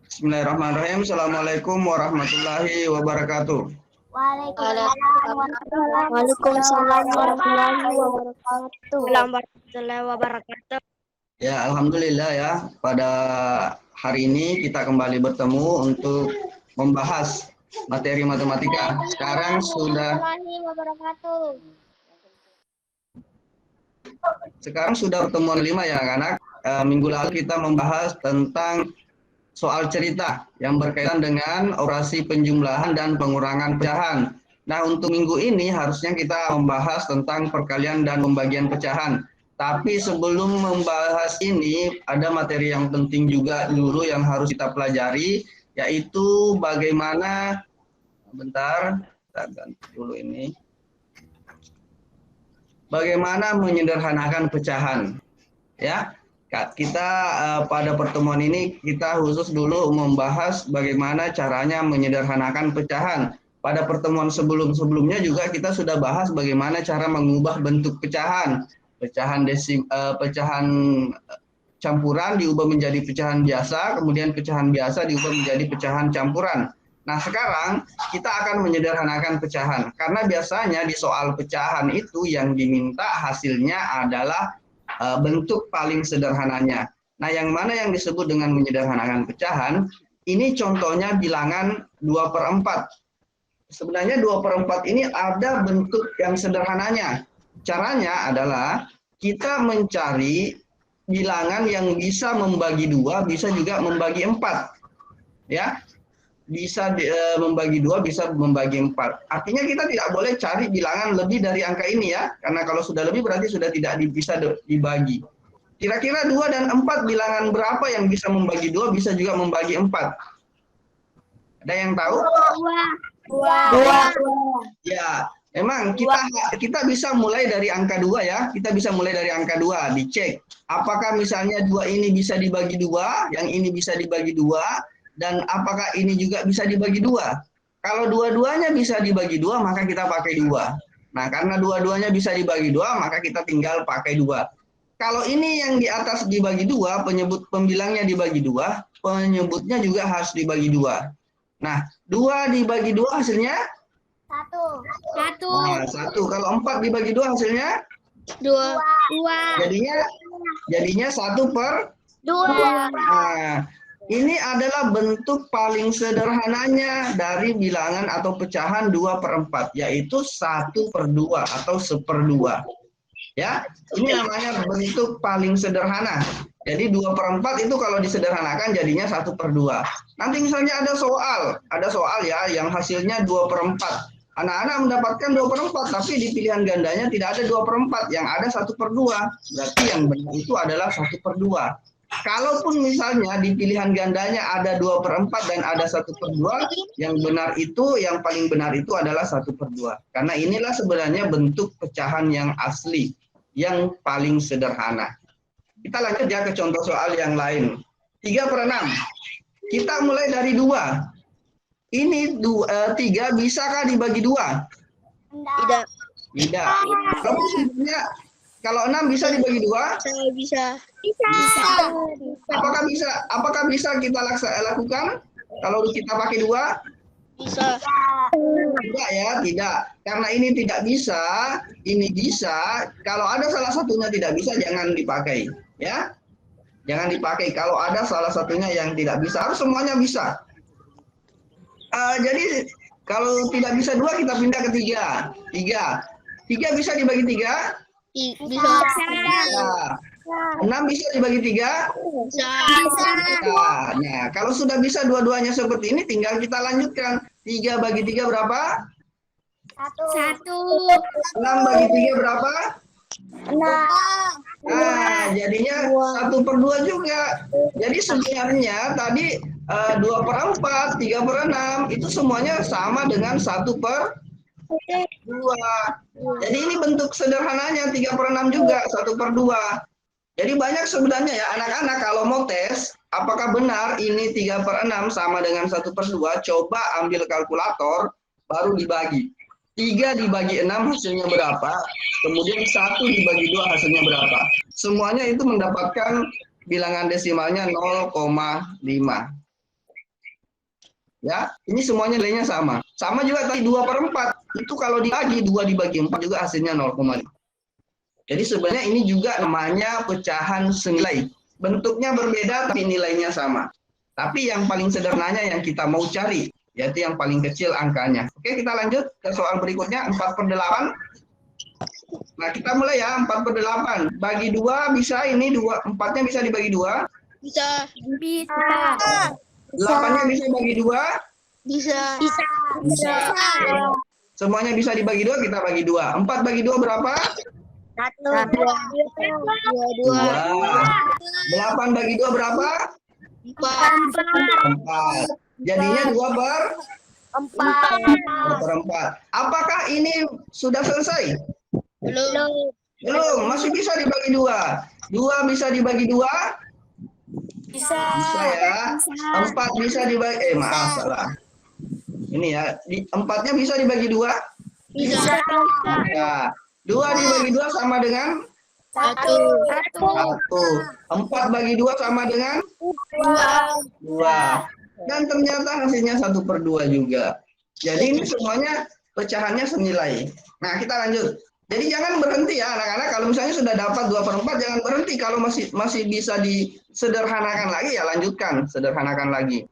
Bismillahirrahmanirrahim. Assalamualaikum warahmatullahi wabarakatuh. Waalaikumsalam warahmatullahi wabarakatuh. Ya, alhamdulillah ya. Pada hari ini kita kembali bertemu untuk membahas materi matematika. Sekarang sudah pertemuan 5 ya, anak-anak. Minggu lalu kita membahas tentang soal cerita yang berkaitan dengan orasi penjumlahan dan pengurangan pecahan. Nah, untuk minggu ini harusnya kita membahas tentang perkalian dan pembagian pecahan. Tapi sebelum membahas ini, ada materi yang penting juga dulu yang harus kita pelajari, yaitu bagaimana, bentar, kita ganti dulu ini. Bagaimana menyederhanakan pecahan. Ya, kita pada pertemuan ini kita khusus dulu membahas bagaimana caranya menyederhanakan pecahan. Pada pertemuan sebelumnya juga kita sudah bahas bagaimana cara mengubah bentuk pecahan. Pecahan campuran diubah menjadi pecahan biasa, kemudian pecahan biasa diubah menjadi pecahan campuran. Nah, sekarang kita akan menyederhanakan pecahan. Karena biasanya di soal pecahan itu yang diminta hasilnya adalah bentuk paling sederhananya. Nah, yang mana yang disebut dengan menyederhanakan pecahan, ini contohnya bilangan 2/4. Sebenarnya 2/4 ini ada bentuk yang sederhananya. Caranya adalah kita mencari bilangan yang bisa membagi 2, bisa juga membagi 4. Ya, bisa membagi 2, bisa membagi 4. Artinya kita tidak boleh cari bilangan lebih dari angka ini ya, karena kalau sudah lebih berarti sudah tidak bisa dibagi. Kira-kira 2 dan 4 bilangan berapa yang bisa membagi 2, bisa juga membagi 4? Ada yang tahu? 2. Ya, memang kita bisa mulai dari angka 2 ya. Kita bisa mulai dari angka 2, dicek. Apakah misalnya 2 ini bisa dibagi 2, yang ini bisa dibagi 2, dan apakah ini juga bisa dibagi 2? Kalau dua-duanya bisa dibagi 2, maka kita pakai 2. Nah, karena dua-duanya bisa dibagi 2, maka kita tinggal pakai 2. Kalau ini yang di atas dibagi 2, pembilangnya dibagi 2, penyebutnya juga harus dibagi 2. Nah, 2 dibagi 2 hasilnya? 1. Nah, 1. Kalau 4 dibagi 2 hasilnya? 2. Jadinya 1/2. Nah, ini adalah bentuk paling sederhananya dari bilangan atau pecahan 2/4, yaitu 1/2 atau 1/2. Ya, ini namanya bentuk paling sederhana. Jadi 2/4 itu kalau disederhanakan jadinya 1/2. Nanti misalnya ada soal ya yang hasilnya 2/4. Anak-anak mendapatkan 2/4, tapi di pilihan gandanya tidak ada 2/4, yang ada 1/2. Berarti yang benar itu adalah 1/2. Kalaupun misalnya di pilihan gandanya ada 2/4 dan ada 1/2, yang paling benar itu adalah 1/2. Karena inilah sebenarnya bentuk pecahan yang asli, yang paling sederhana. Kita lanjut ya ke contoh soal yang lain. 3/6. Kita mulai dari 2. Ini 3 bisakah dibagi 2? Tidak. Kalau 6 bisa dibagi 2? Bisa. Apakah bisa kita lakukan kalau kita pakai 2? Bisa. Tidak ya, tidak. Karena ini tidak bisa, ini bisa. Kalau ada salah satunya tidak bisa, jangan dipakai. Ya, jangan dipakai. Kalau ada salah satunya yang tidak bisa, harus semuanya bisa. Jadi kalau tidak bisa 2, kita pindah ke 3. 3 bisa dibagi 3? Bisa. 6 bisa dibagi 3? Bisa. Nah, kalau sudah bisa dua-duanya seperti ini, tinggal kita lanjutkan. 3 bagi 3 berapa? 1. 6 bagi 3 berapa? 6. Nah, jadinya 1/2 juga. Jadi sebenarnya tadi 2/4, 3/6 itu semuanya sama dengan 1/2. Jadi ini bentuk sederhananya 3/6 juga, 1/2. Jadi banyak sebenarnya ya anak-anak kalau mau tes apakah benar ini 3/6 sama dengan 1/2, coba ambil kalkulator baru dibagi. 3 dibagi 6 hasilnya berapa, kemudian 1 dibagi 2 hasilnya berapa. Semuanya itu mendapatkan bilangan desimalnya 0,5. Ya, ini semuanya nilainya sama. Sama juga tadi 2/4. Itu kalau dibagi 2 dibagi 4 juga hasilnya 0,5. Jadi sebenarnya ini juga namanya pecahan senilai. Bentuknya berbeda tapi nilainya sama. Tapi yang paling sederhananya yang kita mau cari, yaitu yang paling kecil angkanya. Oke, kita lanjut ke soal berikutnya, 4/8. Nah, kita mulai ya, 4/8. Bagi 2 bisa, ini 4-nya bisa dibagi 2. Bisa. 8-nya bisa bagi 2. Bisa. Semuanya bisa dibagi 2, kita bagi 2. 4 bagi 2 berapa? 2. 8 bagi 2 berapa? 4. Jadinya 2/4. Apakah ini sudah selesai? Belum. Belum, masih bisa dibagi 2. 2 bisa dibagi 2? Bisa ya. 4 bisa dibagi, maaf salah. Ini ya, 4-nya bisa dibagi 2? Bisa. Nah, 2 dibagi 2 sama dengan 1. 4 bagi 2 sama dengan 2. Dan ternyata hasilnya 1/2 juga. Jadi ini semuanya pecahannya senilai. Nah, kita lanjut. Jadi jangan berhenti ya anak-anak, kalau misalnya sudah dapat 2/4 jangan berhenti, kalau masih bisa disederhanakan lagi ya lanjutkan, sederhanakan lagi.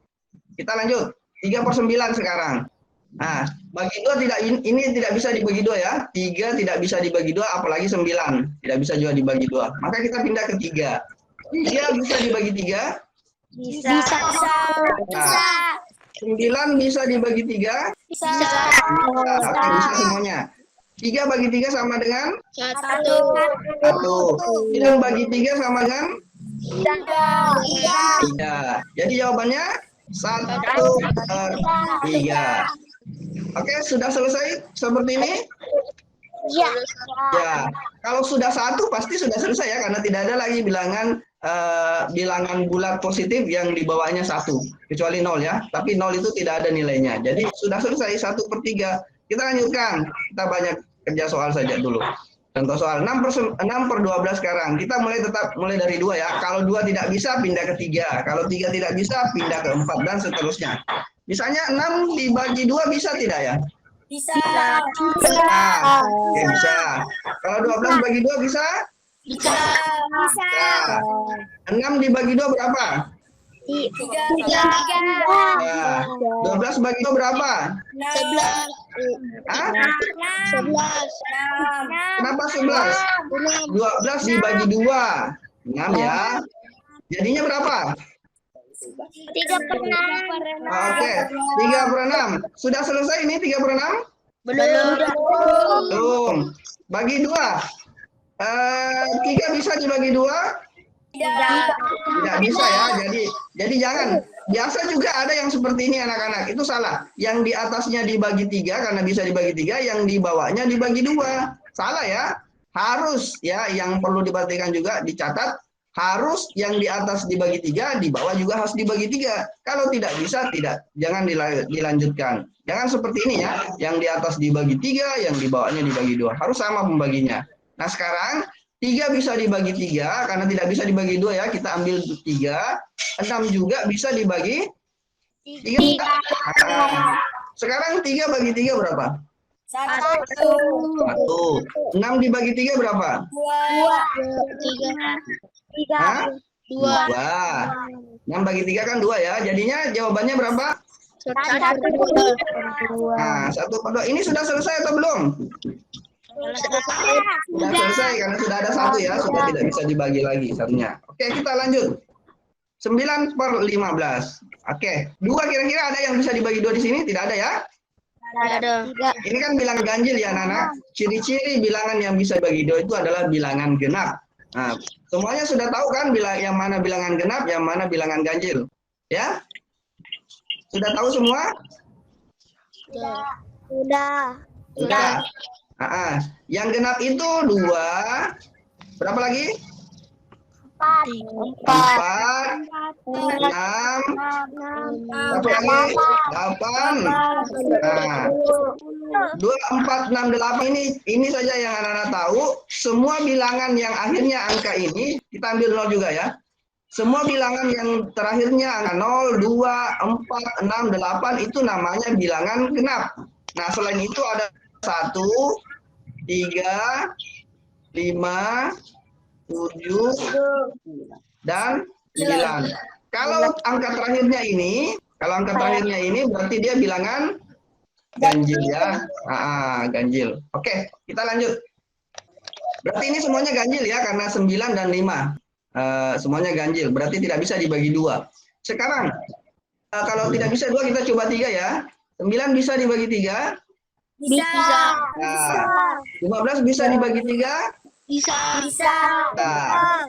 Kita lanjut. 3/9 sekarang. Nah, bagi 2 ini tidak bisa dibagi 2 ya. 3 tidak bisa dibagi 2, apalagi 9 tidak bisa juga dibagi 2. Maka kita pindah ke 3. 3 bisa dibagi 3? Bisa. Nah, 9 bisa dibagi 3? Bisa. Oke, bisa semuanya. 3 bagi 3 sama dengan 1. 1. 9 bagi 3 sama dengan 3. 3. Jadi jawabannya 1/3. Oke, sudah selesai seperti ini? Ya. Ya, kalau sudah 1 pasti sudah selesai ya, karena tidak ada lagi bilangan bulat positif yang di bawahnya 1, kecuali 0 ya. Tapi 0 itu tidak ada nilainya. Jadi sudah selesai 1/3. Kita lanjutkan. Kita banyak kerja soal saja dulu. Contoh soal 6/12 sekarang. Kita mulai dari 2 ya. Kalau 2 tidak bisa pindah ke 3. Kalau 3 tidak bisa pindah ke 4 dan seterusnya. Misalnya 6 dibagi 2 bisa tidak ya? Bisa. Nah, oke, bisa. Kalau 12 bagi 2 bisa? Bisa. Nah, 6 dibagi 2 berapa? 3. Nah, 12 bagi 2 berapa? 11. Hah? 11. Kenapa 11? 12 dibagi 2. 6 ya. Jadinya berapa? 3/6. Oke, 3/6. Sudah selesai ini 3/6? Belum. Belum. Bagi 2. 3 bisa dibagi 2? Tidak bisa ya. Jadi jangan. Biasa juga ada yang seperti ini anak-anak. Itu salah. Yang di atasnya dibagi 3 karena bisa dibagi 3, yang di bawahnya dibagi 2. Salah ya. Harus ya, yang perlu diperhatikan juga dicatat, harus yang di atas dibagi 3, di bawah juga harus dibagi 3. Kalau tidak bisa, jangan dilanjutkan. Jangan seperti ini ya, yang di atas dibagi 3, yang di bawahnya dibagi 2. Harus sama pembaginya. Nah sekarang 3 bisa dibagi 3, karena tidak bisa dibagi 2 ya, kita ambil 3. 6 juga bisa dibagi 3. Nah, sekarang 3 bagi 3 berapa? 1. 6 dibagi 3 berapa? 3. 2. 6 bagi 3 kan 2 ya. Jadinya jawabannya berapa? 1/2. Nah, 1/2. Ini sudah selesai atau belum? Sudah selesai karena sudah ada 1 ya. Sudah tidak bisa dibagi lagi satunya. Oke, kita lanjut. 9/15. Oke. 2 kira-kira ada yang bisa dibagi 2 di sini? Tidak ada ya? Ada. Ini kan bilangan ganjil ya, Nana. Ciri-ciri bilangan yang bisa dibagi 2 itu adalah bilangan genap. Nah, semuanya sudah tahu kan yang mana bilangan genap, yang mana bilangan ganjil? Ya? Sudah tahu semua? Sudah. Yang genap itu 2. Berapa lagi? 4. 6. Berapa lagi? 8. Nah, 2, 4, 6, 8 ini saja yang anak-anak tahu. Semua bilangan yang akhirnya angka ini, kita ambil 0 juga ya. Semua bilangan yang terakhirnya angka 0, 2, 4, 6, 8 itu namanya bilangan genap. Nah, selain itu ada 1, 3, 5, 7, dan 9. Kalau angka terakhirnya ini berarti dia bilangan ganjil ya. Ganjil. Oke, kita lanjut. Berarti ini semuanya ganjil ya, karena 9 dan 5. Semuanya ganjil, berarti tidak bisa dibagi 2. Sekarang, kalau tidak bisa 2, kita coba 3 ya. 9 bisa dibagi 3? Bisa. Nah, 15 bisa dibagi 3? Bisa. Nah,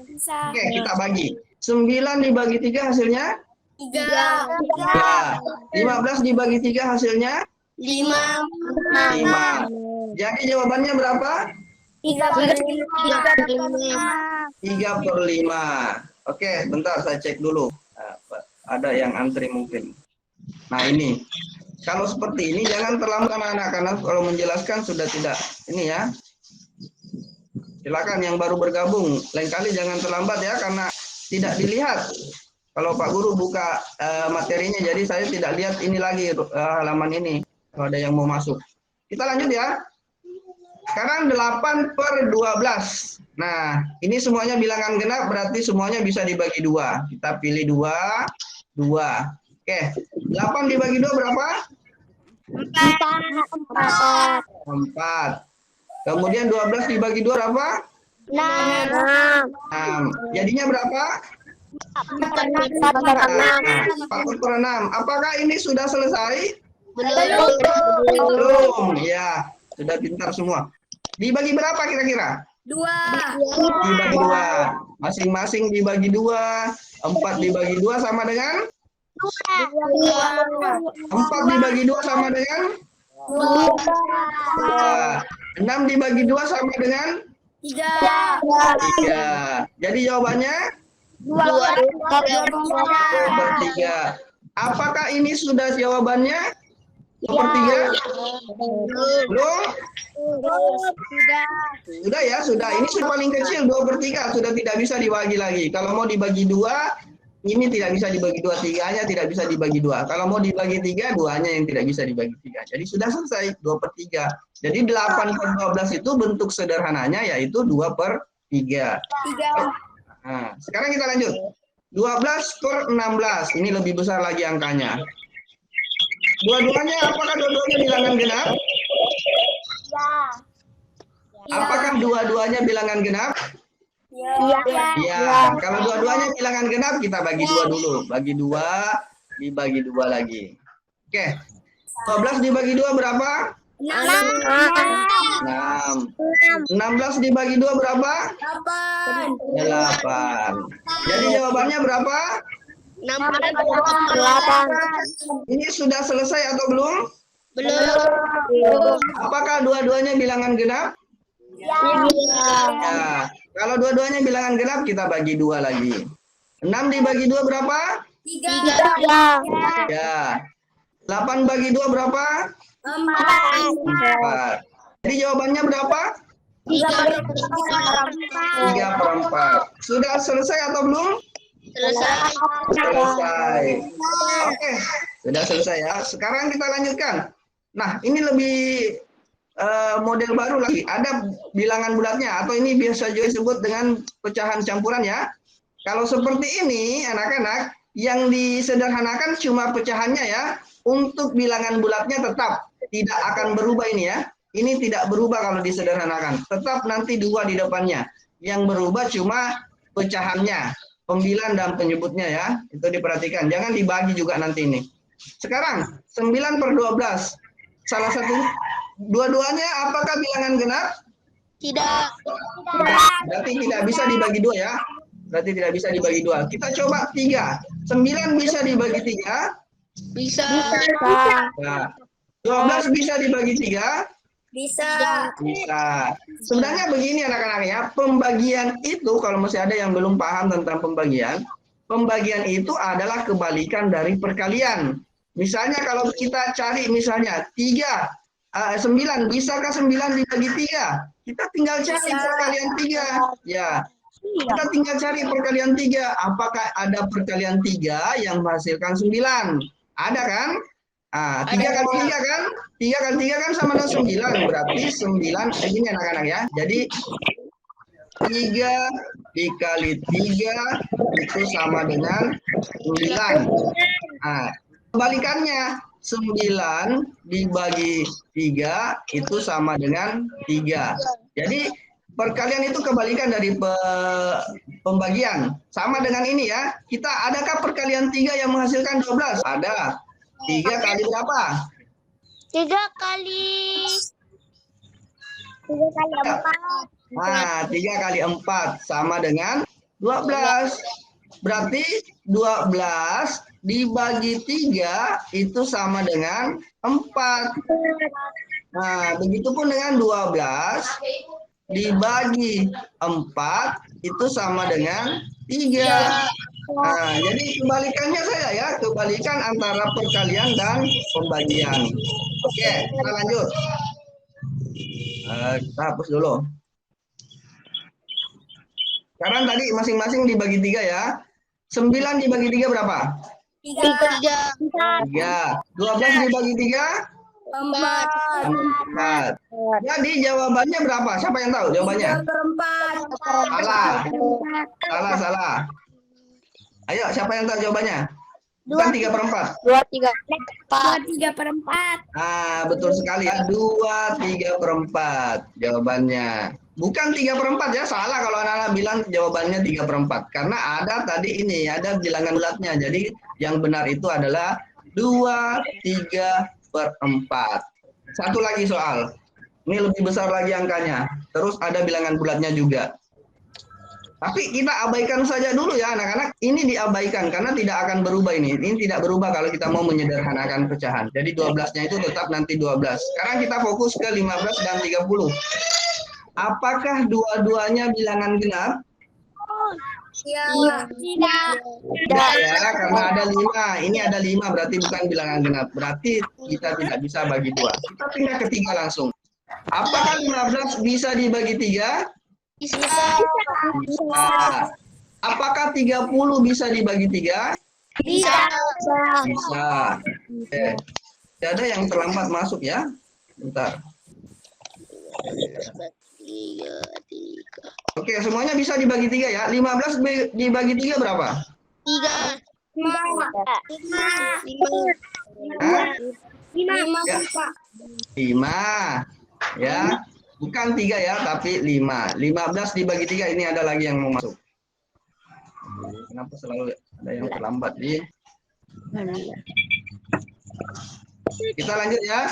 oke, kita bagi. 9 dibagi 3 hasilnya? 3. Ya. 15 dibagi 3 hasilnya? 5. 5. Jadi jawabannya berapa? 3/5. Oke, bentar saya cek dulu. Ada yang antri mungkin. Nah, ini. Kalau seperti ini jangan terlambat anak-anak, karena kalau menjelaskan sudah tidak ini ya. Silakan yang baru bergabung, lain kali jangan terlambat ya, karena tidak dilihat. Kalau Pak Guru buka materinya, jadi saya tidak lihat ini lagi halaman ini. Kalau ada yang mau masuk. Kita lanjut ya. Sekarang 8/12. Nah, ini semuanya bilangan genap, berarti semuanya bisa dibagi 2. Kita pilih 2, 2. Oke, 8 dibagi 2 berapa? 4. Kemudian 12 dibagi 2 berapa? 6. Jadinya berapa? 4/6. Apakah ini sudah selesai? Belum. Ya, sudah pintar semua. Dibagi berapa kira-kira? 2. Dibagi 2. Masing-masing dibagi 2. 4 dibagi 2 sama dengan? 4 dibagi 2 sama dengan? 6 dibagi 2 sama dengan? 3. Jadi jawabannya? 2/3. Apakah ini sudah jawabannya? 2/3? Belum? Sudah ya, sudah. Ini sudah paling kecil 2/3, sudah tidak bisa dibagi lagi. Kalau mau dibagi 2, ini tidak bisa dibagi 2, 3-nya tidak bisa dibagi 2. Kalau mau dibagi 3, 2-nya yang tidak bisa dibagi 3. Jadi sudah selesai 2/3. Jadi 8/12 itu bentuk sederhananya yaitu 2/3. Nah, sekarang kita lanjut. 12/16. Ini lebih besar lagi angkanya. Dua-duanya, apakah dua-duanya bilangan genap? Apakah dua-duanya bilangan genap? Ya, kalau dua-duanya bilangan genap, kita bagi 2 dulu. Bagi 2, dibagi 2 lagi. Oke. 12 dibagi 2 berapa? 6. 16 dibagi 2 berapa? 8. Jadi jawabannya berapa? 8. Ini sudah selesai atau belum? Belum. Apakah dua-duanya bilangan genap? Ya. Kalau dua-duanya bilangan genap, kita bagi 2 lagi. 6 dibagi 2 berapa? 3. Ya. 8 bagi 2 berapa? 4. Jadi jawabannya berapa? 3/4. Sudah selesai atau belum? Selesai. Oke, sudah selesai ya. Sekarang kita lanjutkan. Nah, ini lebih model baru lagi. Ada bilangan bulatnya, atau ini biasa juga disebut dengan pecahan campuran ya. Kalau seperti ini, anak-anak, yang disederhanakan cuma pecahannya ya. Untuk bilangan bulatnya tetap tidak akan berubah ini ya. Ini tidak berubah kalau disederhanakan. Tetap nanti 2 di depannya. Yang berubah cuma pecahannya. Pembilan dan penyebutnya ya. Itu diperhatikan. Jangan dibagi juga nanti ini. Sekarang 9/12. Salah satu, dua-duanya apakah bilangan genap? Tidak. Berarti tidak bisa dibagi 2 ya. Berarti tidak bisa dibagi 2. Kita coba 3. 9 bisa dibagi 3. Bisa. Nah, 12 bisa dibagi 3. Bisa. Bisa. Sebenarnya begini anak-anak ya, pembagian itu kalau masih ada yang belum paham tentang pembagian itu adalah kebalikan dari perkalian. Misalnya kalau kita cari misalnya 9, bisakah 9 dibagi 3? Kita tinggal cari perkalian 3. Ya. Kita tinggal cari perkalian 3. Apakah ada perkalian 3 yang menghasilkan 9? Ada kan? 3 kali 3 kan? 3 kali 3 kan sama dengan 9. Berarti 9, ini anak-anak ya. Jadi 3 dikali 3 itu sama dengan 9. Kebalikannya, 9 dibagi 3 itu sama dengan 3. Jadi perkalian itu kebalikan dari pembagian. Sama dengan ini ya. Adakah perkalian 3 yang menghasilkan 12? Ada. 3 kali berapa? 3 kali 4. 3 kali 4 sama dengan 12. Berarti 12 dibagi 3 itu sama dengan 4. Begitupun dengan 12 dibagi 4 itu sama dengan 3. Jadi kebalikannya saya ya, kebalikan antara perkalian dan pembagian. Oke, kita lanjut. Kita hapus dulu. Sekarang tadi masing-masing dibagi 3 ya. 9 dibagi 3 berapa? 3. 12 dibagi 3? 4. Jadi jawabannya berapa? Siapa yang tahu jawabannya? Salah. Ayo, siapa yang tahu jawabannya? Bukan 3/4. 2/3. Betul sekali ya. 2/3 jawabannya. Bukan 3/4 ya. Salah kalau anak-anak bilang jawabannya 3/4. Karena ada tadi ini, ada bilangan bulatnya. Jadi yang benar itu adalah 2/3/4. Satu lagi soal. Ini lebih besar lagi angkanya. Terus ada bilangan bulatnya juga. Tapi kita abaikan saja dulu ya anak-anak. Ini diabaikan karena tidak akan berubah ini. Ini tidak berubah kalau kita mau menyederhanakan pecahan. Jadi 12-nya itu tetap nanti 12. Sekarang kita fokus ke 15 dan 30. Apakah dua-duanya bilangan genap? Tidak ya, karena ada 5. Ini ada 5 berarti bukan bilangan genap. Berarti kita tidak bisa bagi 2. Kita pindah ke 3 langsung. Apakah 15 bisa dibagi 3? Bisa. Apakah 30 bisa dibagi 3? Bisa. Oke. Tidak ada yang terlambat masuk ya. Bentar. Oke, semuanya bisa dibagi 3 ya. 15 dibagi 3 berapa? 3. 5. Ya. Bukan 3 ya, tapi 5. 15 dibagi 3 ini ada lagi yang mau masuk. Kenapa selalu ada yang terlambat di? Kita lanjut ya.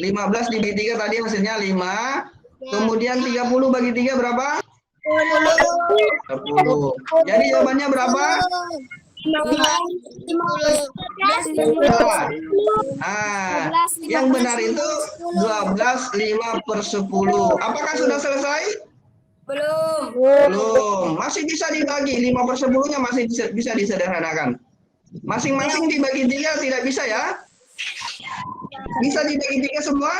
15 dibagi 3 tadi hasilnya 5. Kemudian 30 bagi 3 berapa? 10. Jadi jawabannya berapa? 15. Yang benar itu 12 5/10. Apakah sudah selesai? Belum. Masih bisa dibagi. 5/10-nya masih bisa disederhanakan. Masing-masing dibagi 3 tidak bisa ya? Bisa dibagi 3 semua?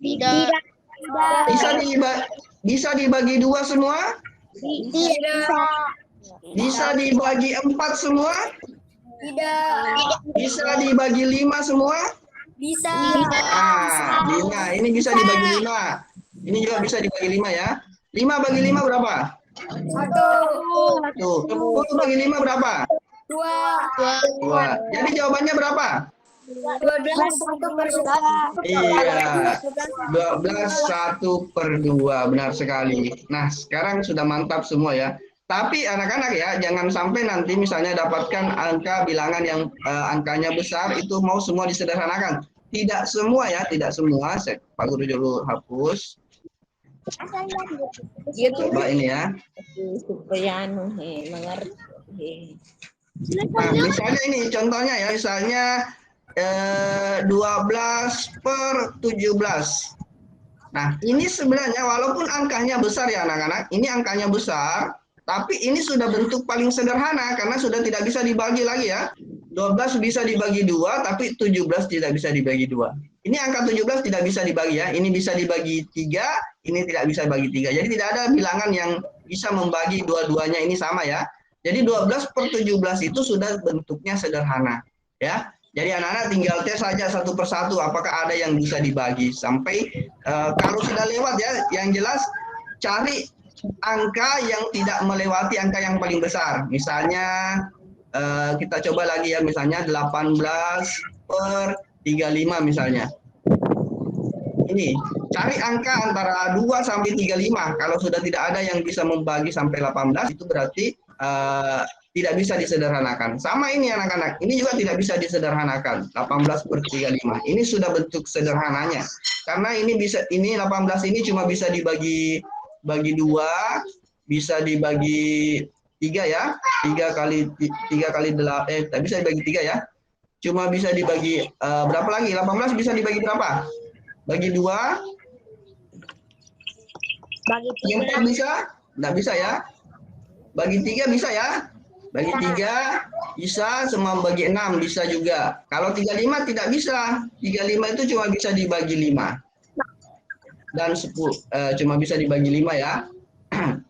Tidak. Bisa dibagi 2 semua? Bisa dibagi 4 semua? Tidak. Bisa dibagi 5 semua? Bisa. 5. Ini bisa dibagi 5. Ini juga bisa dibagi 5 ya. 5 bagi 5 berapa? 1. Tuh, 10 bagi 5 berapa? 2. Jadi jawabannya berapa? 12 1/2. Iya. 12 1/2. Benar sekali. Nah, sekarang sudah mantap semua ya. Tapi anak-anak ya, jangan sampai nanti misalnya dapatkan angka bilangan yang angkanya besar, itu mau semua disederhanakan. Tidak semua ya, tidak semua. Pak Guru dulu hapus. Coba ini ya. Supaya mengerti. Nah, misalnya ini contohnya ya, misalnya 12/17. Nah, ini sebenarnya walaupun angkanya besar ya anak-anak, ini angkanya besar, tapi ini sudah bentuk paling sederhana karena sudah tidak bisa dibagi lagi ya. 12 bisa dibagi 2, tapi 17 tidak bisa dibagi 2. Ini angka 17 tidak bisa dibagi ya. Ini bisa dibagi 3, ini tidak bisa dibagi 3. Jadi tidak ada bilangan yang bisa membagi dua-duanya ini sama ya. Jadi 12/17 itu sudah bentuknya sederhana ya. Jadi anak-anak tinggal tes saja satu persatu apakah ada yang bisa dibagi sampai kalau sudah lewat ya, yang jelas cari angka yang tidak melewati angka yang paling besar. Misalnya kita coba lagi ya, misalnya 18/35 misalnya. Ini, cari angka antara 2 sampai 35. Kalau sudah tidak ada yang bisa membagi sampai 18, itu berarti tidak bisa disederhanakan. Sama ini anak-anak, ini juga tidak bisa disederhanakan. 18/35. Ini sudah bentuk sederhananya. Karena ini 18 ini cuma bisa dibagi 2, bisa dibagi 3 ya. 3 kali 8, tak bisa dibagi 3 ya. Cuma bisa dibagi berapa lagi? 18 bisa dibagi berapa? Bagi 2. Bagi 4 bisa? Enggak bisa ya. Bagi 3 bisa ya? Bagi 3 bisa, semua bagi 6 bisa juga. Kalau 35 tidak bisa. 35 itu cuma bisa dibagi 5. Dan 10 cuma bisa dibagi 5 ya.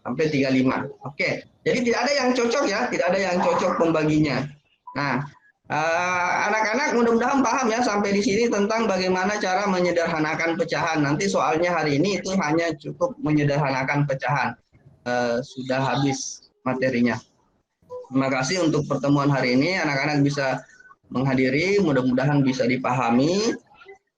Sampai 35. Oke. Jadi tidak ada yang cocok ya, tidak ada yang cocok pembaginya. Nah, anak-anak mudah-mudahan paham ya sampai di sini tentang bagaimana cara menyederhanakan pecahan. Nanti soalnya hari ini itu hanya cukup menyederhanakan pecahan. Sudah habis materinya. Terima kasih untuk pertemuan hari ini. Anak-anak bisa menghadiri, mudah-mudahan bisa dipahami.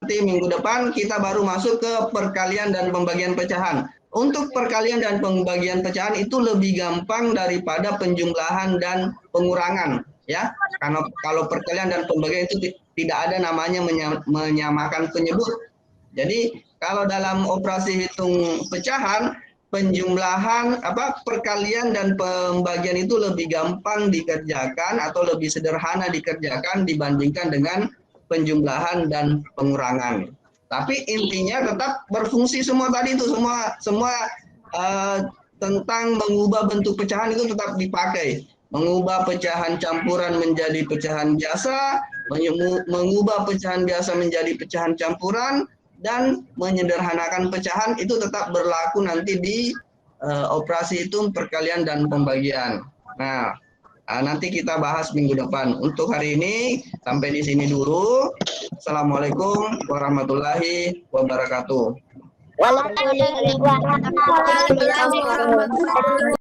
Nanti minggu depan kita baru masuk ke perkalian dan pembagian pecahan. Untuk perkalian dan pembagian pecahan itu lebih gampang daripada penjumlahan dan pengurangan. Ya, karena kalau perkalian dan pembagian itu tidak ada namanya menyamakan penyebut. Jadi kalau dalam operasi hitung pecahan, penjumlahan perkalian dan pembagian itu lebih gampang dikerjakan atau lebih sederhana dikerjakan dibandingkan dengan penjumlahan dan pengurangan. Tapi intinya tetap berfungsi semua tadi itu semua tentang mengubah bentuk pecahan itu tetap dipakai. Mengubah pecahan campuran menjadi pecahan biasa, mengubah pecahan biasa menjadi pecahan campuran, dan menyederhanakan pecahan itu tetap berlaku nanti di operasi hitung perkalian dan pembagian. Nah, nanti kita bahas minggu depan. Untuk hari ini sampai di sini dulu. Assalamualaikum warahmatullahi wabarakatuh. Waalaikumsalam warahmatullahi wabarakatuh.